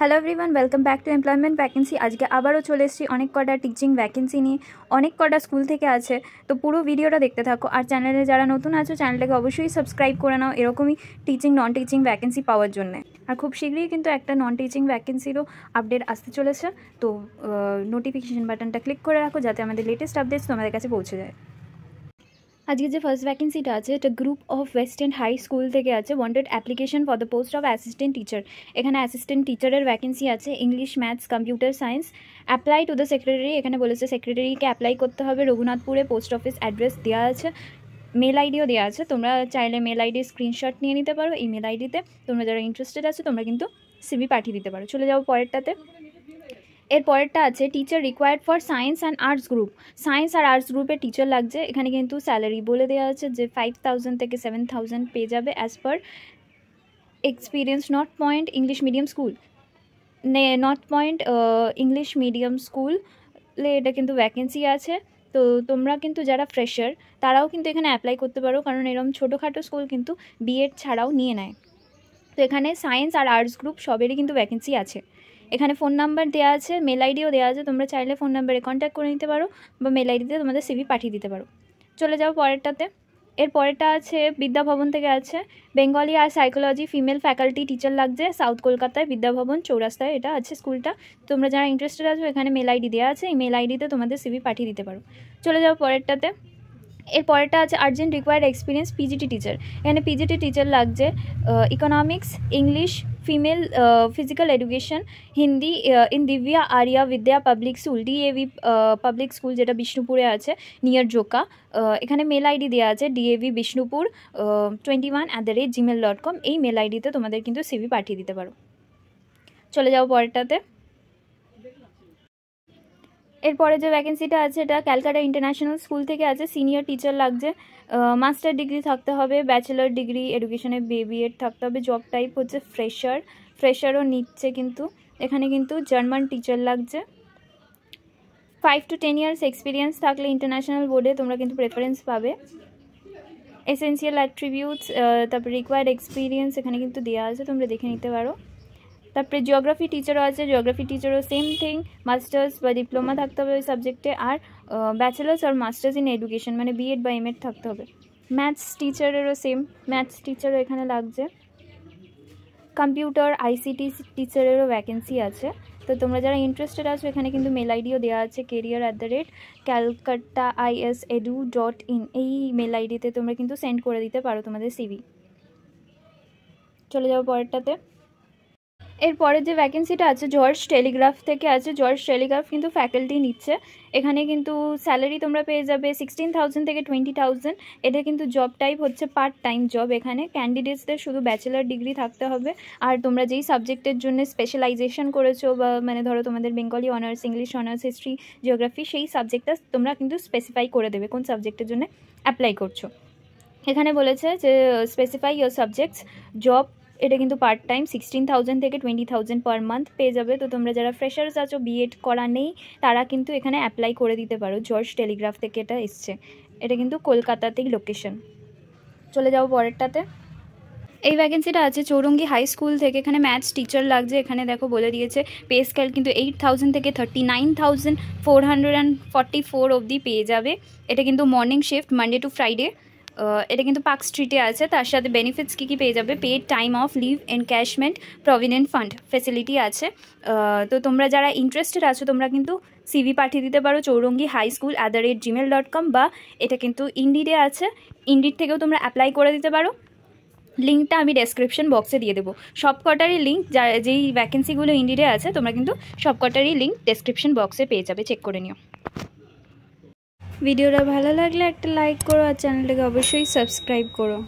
Hello everyone, welcome back to employment vacancy. আজকে আবারও চলে এসেছি অনেক কটা টিচিং ভ্যাকেন্সি নিয়ে, অনেক কটা স্কুল থেকে আছে। তো পুরো ভিডিওটা দেখতে থাকো। আর চ্যানেলে যারা নতুন আছো চ্যানেলটাকে অবশ্যই সাবস্ক্রাইব করে নাও এরকমই টিচিং নন টিচিং ভ্যাকেন্সি পাওয়ার জন্য। আর খুব শীঘ্রই কিন্তু একটা নন টিচিং ভ্যাকেন্সিরও আপডেট আসতে চলেছে। তো নোটিফিকেশন বাটনটা ক্লিক করে রাখো যাতে আমাদের লেটেস্ট আপডেটস তোমাদের কাছে পৌঁছে যায়। আজকে যে ফার্স্ট ভ্যাকেন্সিটা আছে এটা group of west end high school থেকে আছে। Wanted application for the post of assistant teacher. এখানে অ্যাসিস্ট্যান্ট টিচারের ভ্যাকেন্সি আছে, English, maths, computer science. Apply to the secretary, এখানে বলেছে সেক্রেটারিকে অ্যাপ্লাই করতে হবে। রঘুনাথপুরে পোস্ট অফিস অ্যাড্রেস দেওয়া আছে, মেল আইডিও দেওয়া আছে। তোমরা চাইলে মেল আইডির স্ক্রিনশট নিয়ে নিতে পারো। এই মেল আইডিতে তোমরা যারা ইন্টারেস্টেড আছে তোমরা কিন্তু সিভি পাঠিয়ে দিতে পারো। চলে যাও পরেরটাতে। এর পরেরটা আছে teacher required for science and arts group. Science আর আর্টস গ্রুপের টিচার লাগছে। এখানে কিন্তু স্যালারি বলে দেওয়া আছে যে 5000 থেকে 7000 পেয়ে যাবে as per experience. North point English medium school, north point English medium স্কুলে এটা কিন্তু ভ্যাকেন্সি আছে। তো তোমরা কিন্তু যারা ফ্রেশার তারাও কিন্তু এখানে অ্যাপ্লাই করতে পারো, কারণ এরকম ছোটোখাটো স্কুল কিন্তু বিএড ছাড়াও নিয়ে নেয়। তো এখানে সায়েন্স আর আর্টস গ্রুপ সবেরই কিন্তু ভ্যাকেন্সি আছে। এখানে ফোন নাম্বার দেওয়া আছে, মেল আইডিও দেওয়া আছে। তোমরা চাইলে ফোন নাম্বারে কন্ট্যাক্ট করে নিতে পারো বা মেল আইডিতে তোমাদের সিভি পাঠিয়ে দিতে পারো। চলে যাও পরেরটাতে। এর পরেরটা আছে বিদ্যাভবন থেকে আছে, বেঙ্গলি আর সাইকোলজি ফিমেল ফ্যাকাল্টি টিচার লাগছে। সাউথ কলকাতায় বিদ্যাভবন চৌরাস্তায় এটা আছে স্কুলটা। তোমরা যারা ইন্টারেস্টেড আছো এখানে মেল আইডি দেওয়া আছে, এই মেল আইডিতে তোমাদের সিভি পাঠিয়ে দিতে পারো। চলে যাও পরেরটাতে। এর পরেরটা আছে urgent required experience PGT teacher. এখানে পিজিটি টিচার লাগছে, economics, English, female, physical education, Hindi in Divya Arya Vidya public school, DAV public school যেটা বিষ্ণুপুরে আছে নিয়ার জোকা। এখানে মেল আইডি দেওয়া আছে ডিএভি বিষ্ণুপুর 21@gmail.com। এই মেল আইডিতে তোমাদের কিন্তু সিভি পাঠিয়ে দিতে পারো। চলে যাও পরেরটাতে। এরপরে যে ভ্যাকেন্সিটা আছে এটা ক্যালকাটা ইন্টারন্যাশনাল স্কুল থেকে আছে, সিনিয়র টিচার লাগছে। মাস্টার ডিগ্রি থাকতে হবে, ব্যাচেলার ডিগ্রি এডুকেশনে বিএড থাকতে হবে। জব টাইপ হচ্ছে ফ্রেশারও নিচ্ছে কিন্তু। এখানে কিন্তু জার্মান টিচার লাগছে। 5 to 10 ইয়ার্স এক্সপিরিয়েন্স থাকলে ইন্টারন্যাশনাল বোর্ডে তোমরা কিন্তু প্রেফারেন্স পাবে। এসেন্সিয়াল অ্যাট্রিবিউটস, তারপরে রিকোয়ার্ড এক্সপিরিয়েন্স এখানে কিন্তু দেওয়া আছে, তোমরা দেখে নিতে পারো। তারপরে জিওগ্রাফি টিচারও আছে, জিওগ্রাফি টিচারও সেম থিং, মাস্টার্স বা ডিপ্লোমা থাকতে হবে ওই সাবজেক্টে। আর ব্যাচেলার্স আর মাস্টার্স ইন এডুকেশন মানে বিএড বা এমএড থাকতে হবে। ম্যাথস টিচারেরও সেম, ম্যাথস টিচারও এখানে লাগছে। কম্পিউটার আইসিটি টিচারেরও ভ্যাকেন্সি আছে। তো তোমরা যারা ইন্টারেস্টেড আছো এখানে কিন্তু মেল আইডিও দেওয়া আছে, career@calcutta.isedu.in। এই মেল আইডিতে তোমরা কিন্তু সেন্ড করে দিতে পারো তোমাদের সিভি। চলে যাও পরেরটাতে। এরপরে যে ভ্যাকেন্সিটা আছে জর্জ টেলিগ্রাফ থেকে আছে। জর্জ টেলিগ্রাফ কিন্তু ফ্যাকাল্টি নিচ্ছে। এখানে কিন্তু স্যালারি তোমরা পেয়ে যাবে 16,000 থেকে 20,000। এটা কিন্তু জব টাইপ হচ্ছে পার্ট টাইম জব। এখানে ক্যান্ডিডেটসদের শুধু ব্যাচেলার ডিগ্রি থাকতে হবে। আর তোমরা যেই সাবজেক্টের জন্য স্পেশালাইজেশন করেছো বা মানে ধরো তোমাদের Bengali honours, English honours, history, geography, সেই সাবজেক্টটা তোমরা কিন্তু স্পেসিফাই করে দেবে কোন সাবজেক্টের জন্য অ্যাপ্লাই করছো। এখানে বলেছে যে স্পেসিফাই ইয়োর সাবজেক্টস। জব এটা কিন্তু পার্ট টাইম, 16,000 থেকে 20,000 পার মান্থ পেয়ে যাবে। তো তোমরা যারা ফ্রেশার্স আছো, বিএড করা নেই, তারা কিন্তু এখানে অ্যাপ্লাই করে দিতে পারো। জর্জ টেলিগ্রাফ থেকে এটা এসছে, এটা কিন্তু কলকাতাতেই লোকেশন। চলে যাও পরেরটাতে। এই ভ্যাকেন্সিটা আছে চৌরঙ্গি হাই স্কুল থেকে। এখানে ম্যাথস টিচার লাগছে। এখানে দেখো বলে দিয়েছে পে স্কেল কিন্তু 8,000 থেকে 39,444 অবধি পেয়ে যাবে। এটা কিন্তু morning shift, Monday to Friday. এটা কিন্তু পার্ক স্ট্রিটে আছে। তার সাথে বেনিফিটস কী কী পেয়ে যাবে, paid time off, leave encashment, provident fund facility আছে। তো তোমরা যারা ইন্টারেস্টেড আছো তোমরা কিন্তু সিভি পাঠিয়ে দিতে পারো চৌরঙ্গি হাই স্কুল @gmail.com, বা এটা কিন্তু ইন্ডিডে আছে, ইন্ডিড থেকেও তোমরা অ্যাপ্লাই করে দিতে পারো। লিঙ্কটা আমি ডেসক্রিপশন বক্সে দিয়ে দেবো। সবকটারই লিঙ্ক, যেই ভ্যাকেন্সিগুলো ইন্ডিডে আছে তোমরা কিন্তু সবকটারই লিঙ্ক ডেসক্রিপশন বক্সে পেয়ে যাবে, চেক করে নিও। ভিডিওটা ভালো লাগলে একটা লাইক করো আর চ্যানেলটাকে অবশ্যই সাবস্ক্রাইব করো।